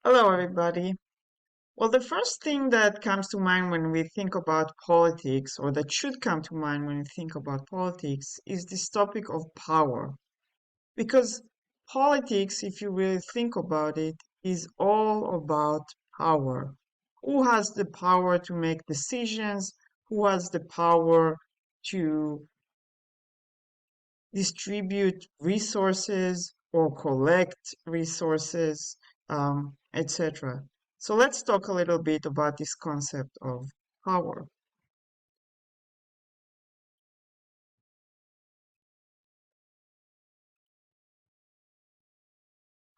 Hello, everybody. Well, the first thing that comes to mind when we think about politics, or that should come to mind when we think about politics, is this topic of power. Because politics, if you really think about it, is all about power. Who has the power to make decisions? Who has the power to distribute resources or collect resources, etc. So let's talk a little bit about this concept of power.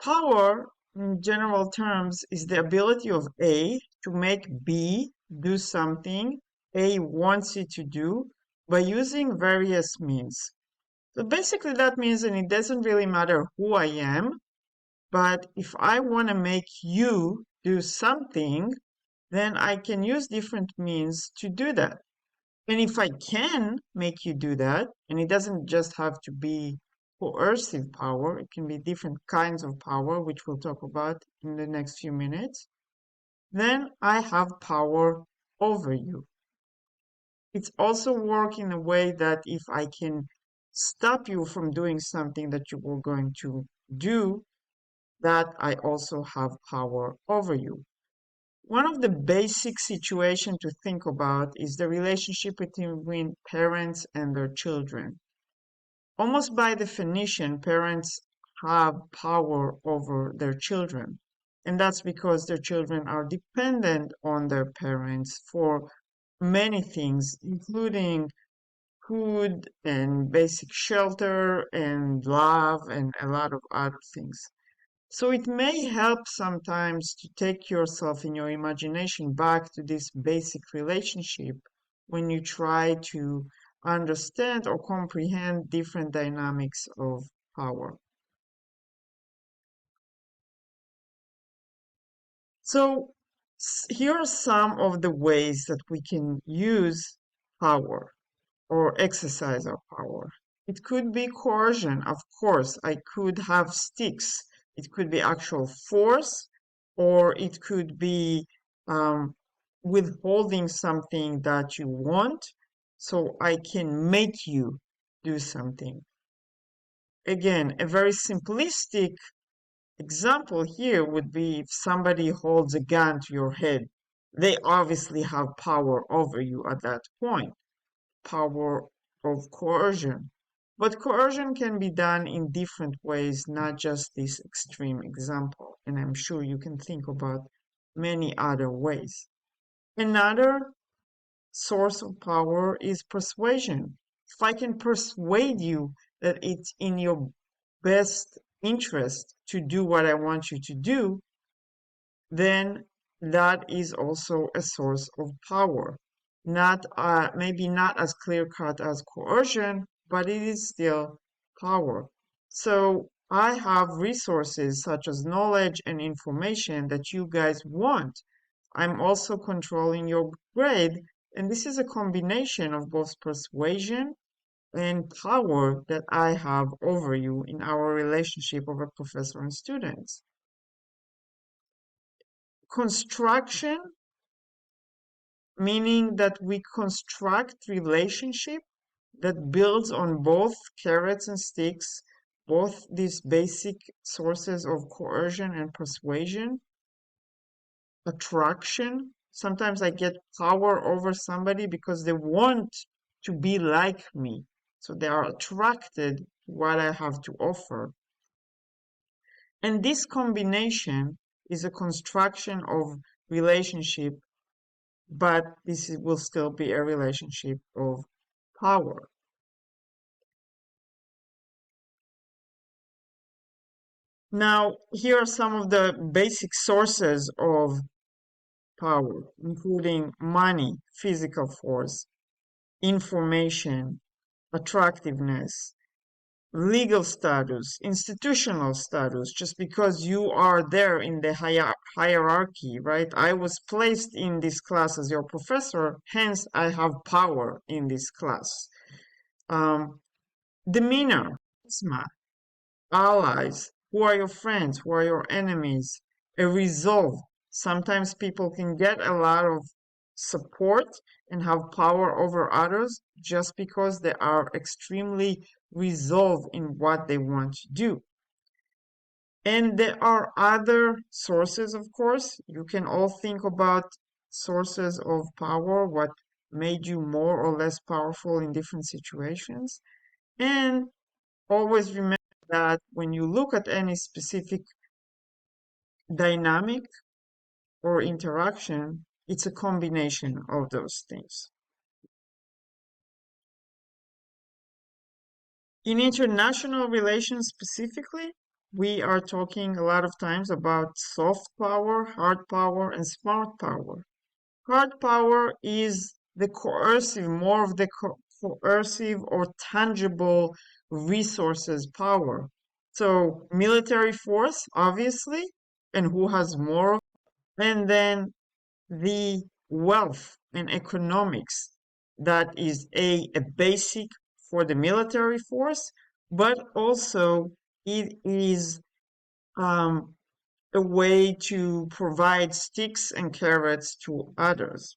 Power, in general terms, is the ability of A to make B do something A wants it to do by using various means. So basically that means, and it doesn't really matter who I am, but if I want to make you do something, then I can use different means to do that. And if I can make you do that, and it doesn't just have to be coercive power, it can be different kinds of power, which we'll talk about in the next few minutes, then I have power over you. It's also work in a way that if I can stop you from doing something that you were going to do, that I also have power over you. One of the basic situations to think about is the relationship between parents and their children. Almost by definition, parents have power over their children. And that's because their children are dependent on their parents for many things, including food and basic shelter and love and a lot of other things. So it may help sometimes to take yourself in your imagination back to this basic relationship when you try to understand or comprehend different dynamics of power. So here are some of the ways that we can use power or exercise our power. It could be coercion, of course. I could have sticks. It could be actual force, or it could be um, withholding something that you want, so I can make you do something. Again, a very simplistic example here would be if somebody holds a gun to your head. They obviously have power over you at that point, power of coercion. But coercion can be done in different ways, not just this extreme example. And I'm sure you can think about many other ways. Another source of power is persuasion. If I can persuade you that it's in your best interest to do what I want you to do, then that is also a source of power. Not maybe not as clear cut as coercion, but it is still power. So I have resources such as knowledge and information that you guys want. I'm also controlling your grade, and this is a combination of both persuasion and power that I have over you in our relationship of a professor and students. Construction, meaning that we construct relationship that builds on both carrots and sticks, both these basic sources of coercion and persuasion. Attraction, sometimes I get power over somebody because they want to be like me, so they are attracted to what I have to offer. And this combination is a construction of relationship, but will still be a relationship of power. Now, here are some of the basic sources of power, including money, physical force, information, attractiveness, legal status, institutional status, just because you are there in the hierarchy, right? I was placed in this class as your professor, hence I have power in this class. Um, Demeanor, charisma, allies, who are your friends, who are your enemies, a resolve. Sometimes people can get a lot of support and have power over others just because they are extremely resolved in what they want to do. And there are other sources, of course. You can all think about sources of power, what made you more or less powerful in different situations. And always remember that when you look at any specific dynamic or interaction, it's a combination of those things. In international relations specifically, we are talking a lot of times about soft power, hard power, and smart power. Hard power is the coercive, more of the coercive or tangible resources power. So military force, obviously, and who has more, and then the wealth and economics that is a basic for the military force, but also it is um, a way to provide sticks and carrots to others.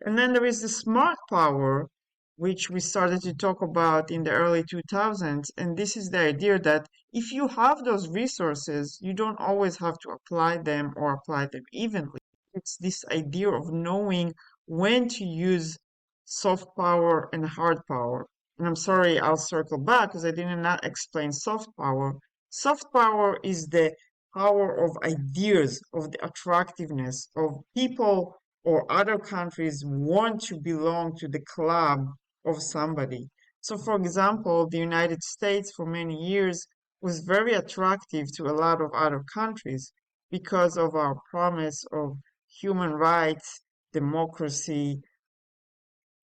And then there is the smart power, which we started to talk about in the early 2000s. And this is the idea that if you have those resources, you don't always have to apply them or apply them evenly. It's this idea of knowing when to use soft power and hard power. And I'm sorry, I'll circle back because I did not explain soft power. Soft power is the power of ideas, of the attractiveness of people or other countries want to belong to the club of somebody. So, for example, the United States for many years was very attractive to a lot of other countries because of our promise of human rights, democracy,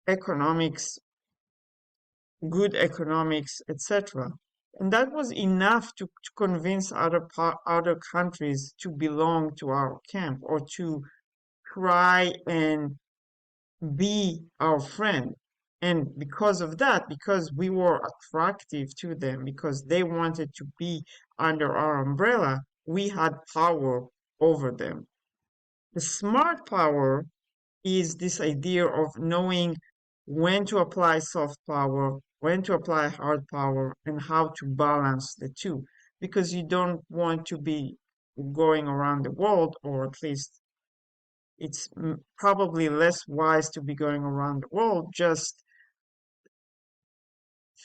economics, good economics, etc. And that was enough to convince other countries to belong to our camp or to try and be our friend. And because of that, because we were attractive to them, because they wanted to be under our umbrella, we had power over them. The smart power is this idea of knowing when to apply soft power, when to apply hard power, and how to balance the two. Because you don't want to be going around the world, or at least it's probably less wise to be going around the world just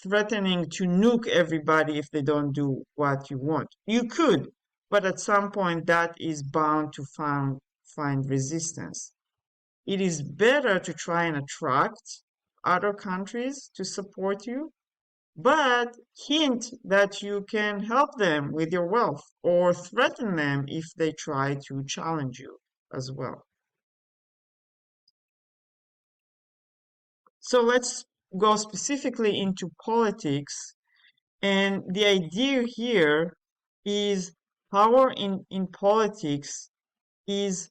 threatening to nuke everybody if they don't do what you want. You could, but at some point that is bound to find resistance. It is better to try and attract other countries to support you, but hint that you can help them with your wealth or threaten them if they try to challenge you as well. So let's go specifically into politics. And the idea here is power in politics is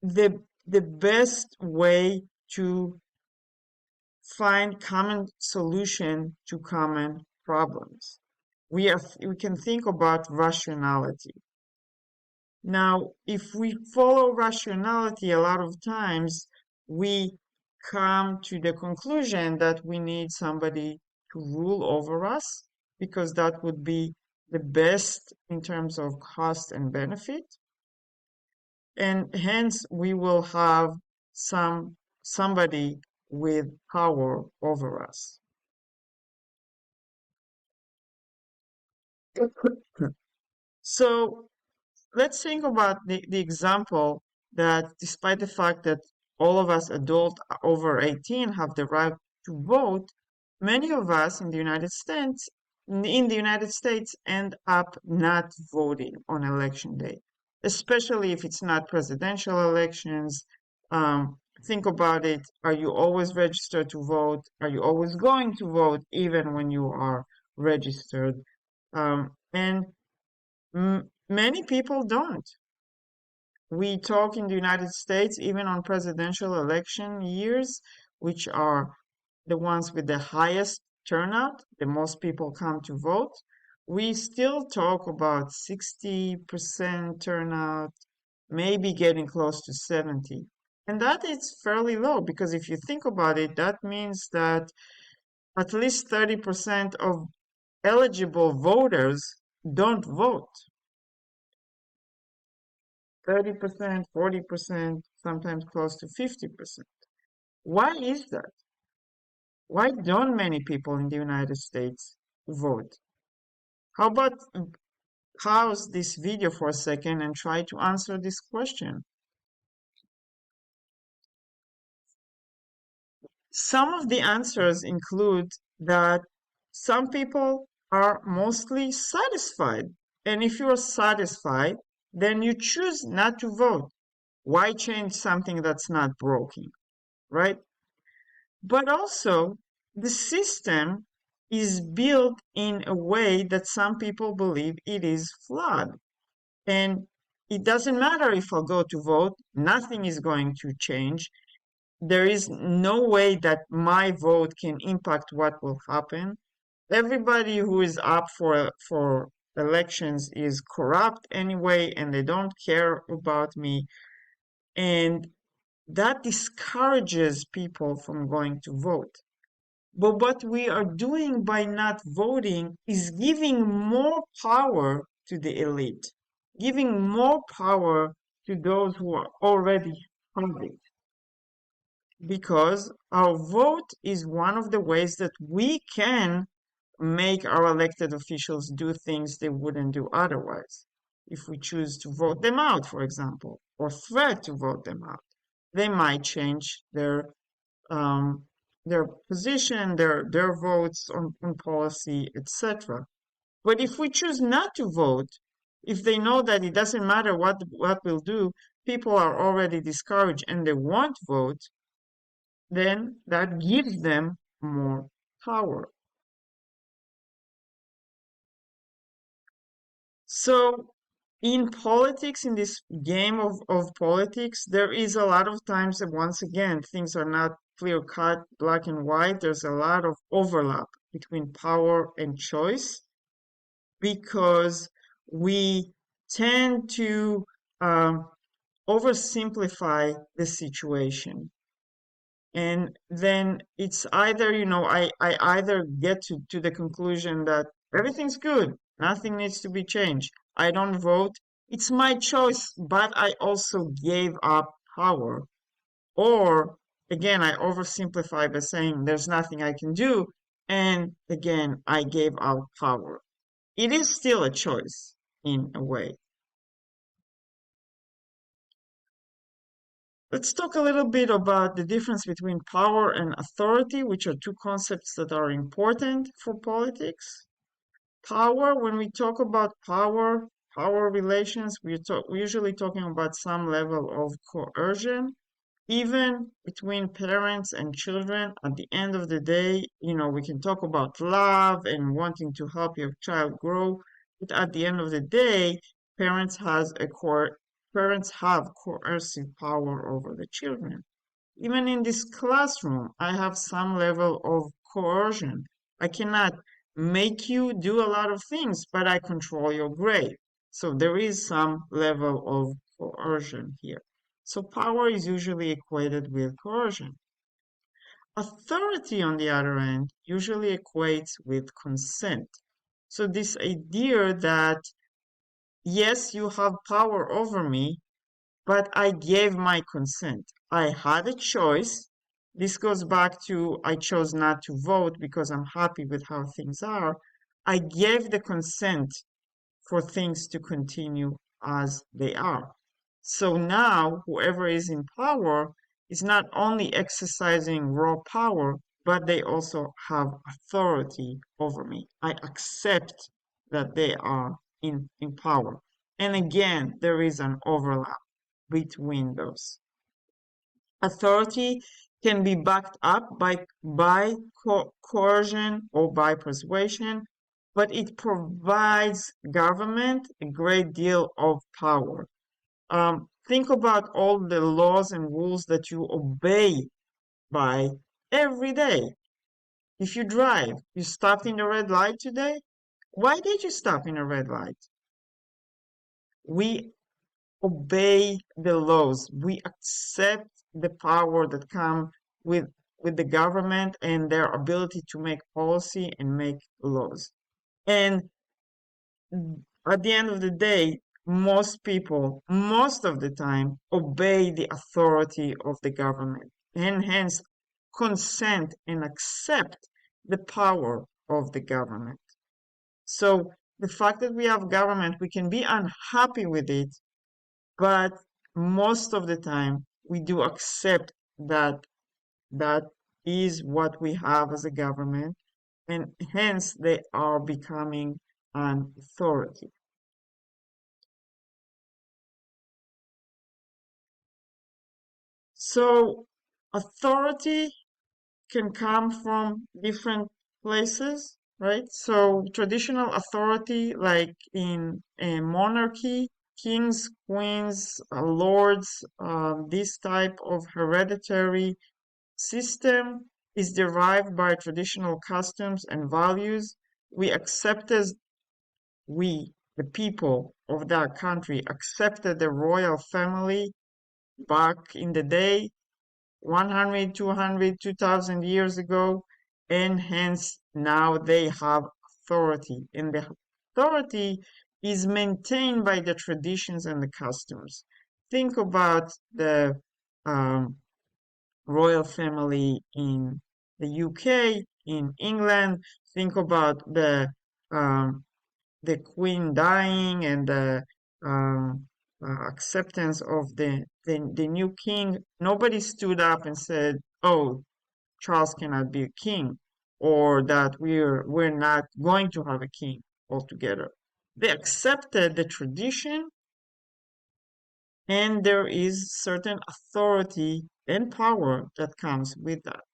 the best way to find common solution to common problems. We can think about rationality. Now, if we follow rationality, a lot of times we come to the conclusion that we need somebody to rule over us because that would be the best in terms of cost and benefit. And hence we will have somebody with power over us. So let's think about the example that despite the fact that all of us adults over 18 have the right to vote, many of us in the United States end up not voting on election day, especially if it's not presidential elections. Think about it. Are you always registered to vote? Are you always going to vote even when you are registered? And many people don't. We talk in the United States, even on presidential election years, which are the ones with the highest turnout, the most people come to vote. we still talk about 60% turnout, maybe getting close to 70. And that is fairly low because if you think about it, that means that at least 30% of eligible voters don't vote. 30%, 40%, sometimes close to 50%. Why is that? Why don't many people in the United States vote? How about pause this video for a second and try to answer this question? Some of the answers include that some people are mostly satisfied. And if you're satisfied, then you choose not to vote. Why change something that's not broken, right? But also, the system is built in a way that some people believe it is flawed. And it doesn't matter if I go to vote, nothing is going to change. There is no way that my vote can impact what will happen. Everybody who is up for elections is corrupt anyway, and they don't care about me. And that discourages people from going to vote. But what we are doing by not voting is giving more power to the elite, giving more power to those who are already have it. Because our vote is one of the ways that we can make our elected officials do things they wouldn't do otherwise. If we choose to vote them out, for example, or threat to vote them out, they might change um, their position, their votes on policy, etc. But if we choose not to vote, if they know that it doesn't matter what we'll do, people are already discouraged and they won't vote, then that gives them more power. So in politics, in this game of politics, there is a lot of times that once again, things are not clear cut, black and white. There's a lot of overlap between power and choice because we tend to oversimplify the situation. And then it's either, I either get to the conclusion that everything's good, nothing needs to be changed. I don't vote. It's my choice, but I also gave up power. Or again, I oversimplify by saying there's nothing I can do. And again, I gave up power. It is still a choice in a way. Let's talk a little bit about the difference between power and authority, which are two concepts that are important for politics. Power, when we talk about power relations, we're usually talking about some level of coercion, even between parents and children. At the end of the day, we can talk about love and wanting to help your child grow, but at the end of the day, parents has a core parents have coercive power over the children. Even in this classroom, I have some level of coercion. I cannot make you do a lot of things, but I control your grade. So there is some level of coercion here. So power is usually equated with coercion. Authority, on the other hand, usually equates with consent. So this idea that, yes, you have power over me, but I gave my consent. I had a choice. This goes back to I chose not to vote because I'm happy with how things are. I gave the consent for things to continue as they are. So now, whoever is in power is not only exercising raw power, but they also have authority over me. I accept that they are in power. And again, there is an overlap between those. Authority can be backed up by coercion or by persuasion, but it provides government a great deal of power. Think about all the laws and rules that you obey by every day. If you drive, you stopped in the red light today, Why did you stop in a red light? We obey the laws. We accept the power that come with with the government and their ability to make policy and make laws. And at the end of the day, most people, most of the time, obey the authority of the government and hence consent and accept the power of the government. So the fact that we have government, we can be unhappy with it, but most of the time we do accept that that is what we have as a government, and hence they are becoming an authority. So authority can come from different places, right? So traditional authority, like in a monarchy, kings, queens, lords, this type of hereditary system is derived by traditional customs and values. We accept as we, the people of that country, accepted the royal family back in the day 100, 200, 2000 years ago, and hence now they have authority. And the authority is maintained by the traditions and the customs. Think about the um, royal family in the UK, in England. Think about the queen dying and the acceptance of the new king. Nobody stood up and said, "Oh, Charles cannot be a king," or that we're not going to have a king altogether. They accepted the tradition, and there is certain authority and power that comes with that.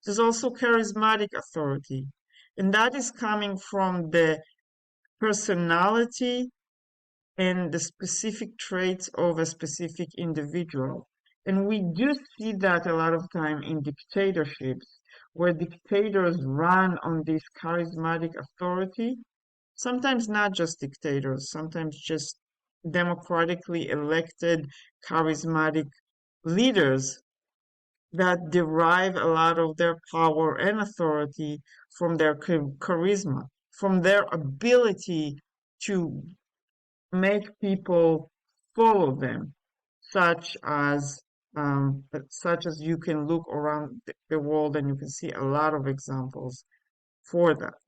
There's also charismatic authority, and that is coming from the personality and the specific traits of a specific individual. And we do see that a lot of time in dictatorships, where dictators run on this charismatic authority. Sometimes not just dictators, sometimes just democratically elected charismatic leaders that derive a lot of their power and authority from their charisma, from their ability to make people follow them, such as such as you can look around the world and you can see a lot of examples for that.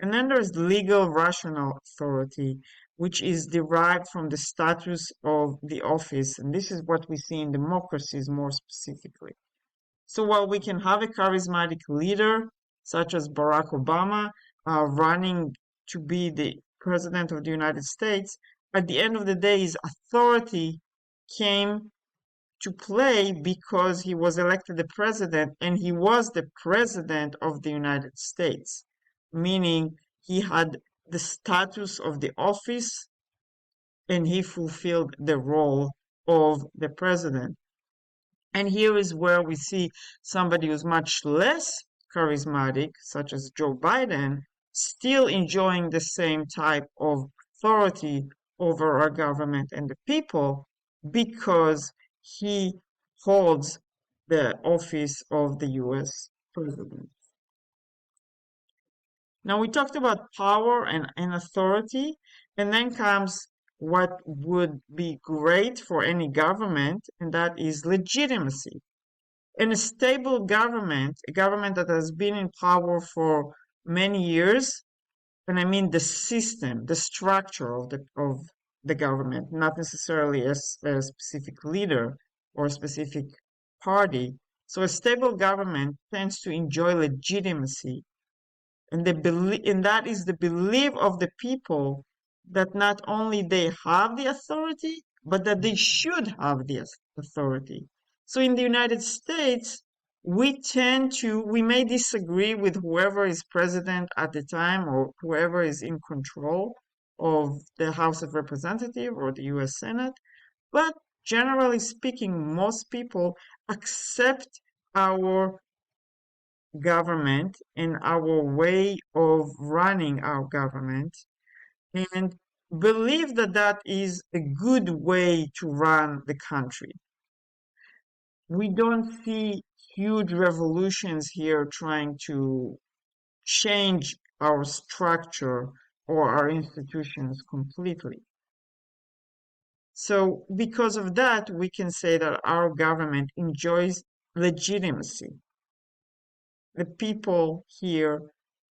And then there's legal rational authority, which is derived from the status of the office, and this is what we see in democracies more specifically. So while we can have a charismatic leader, such as Barack Obama, running to be the president of the United States, at the end of the day, his authority came to play because he was elected the president and he was the president of the United States, meaning he had the status of the office and he fulfilled the role of the president. And here is where we see somebody who's much less charismatic, such as Joe Biden, still enjoying the same type of authority over our government and the people because he holds the office of the US president. Now, we talked about power and authority, and then comes what would be great for any government, and that is legitimacy. In a stable government, a government that has been in power for many years, and I mean the system, the structure of the government, not necessarily a specific leader or a specific party. So a stable government tends to enjoy legitimacy, and that is the belief of the people that not only they have the authority, but that they should have the authority. So in the United States, we may disagree with whoever is president at the time or whoever is in control of the House of Representatives or the US Senate, but generally speaking, most people accept our government and our way of running our government and believe that that is a good way to run the country. We don't see huge revolutions here trying to change our structure or our institutions completely. So, because of that, we can say that our government enjoys legitimacy. The people here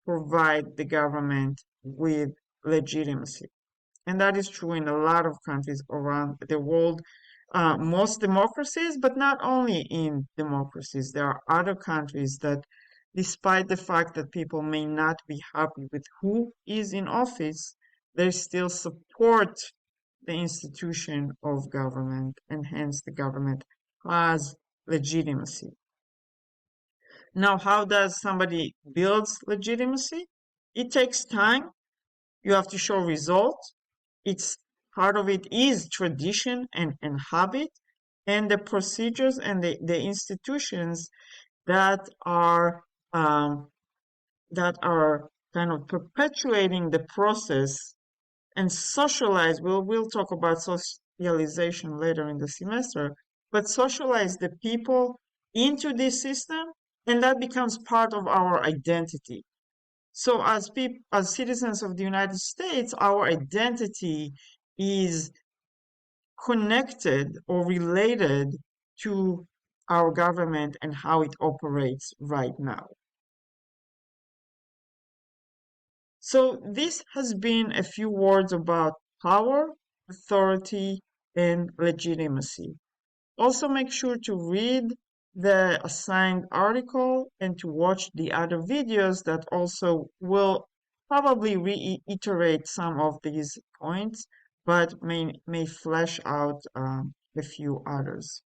provide the government with legitimacy. And that is true in a lot of countries around the world. Most democracies, but not only in democracies. There are other countries that, despite the fact that people may not be happy with who is in office, they still support the institution of government, and hence the government has legitimacy. Now, how does somebody builds legitimacy? It takes time. You have to show results. It's part of it is tradition and habit, and the procedures and the institutions that are um, that are kind of perpetuating the process and socialize. We'll talk about socialization later in the semester, but socialize the people into this system, and that becomes part of our identity. So as people, as citizens of the United States, our identity is connected or related to our government and how it operates right now. So this has been a few words about power, authority, and legitimacy. Also make sure to read the assigned article and to watch the other videos that also will probably reiterate some of these points, but may flesh out a few others.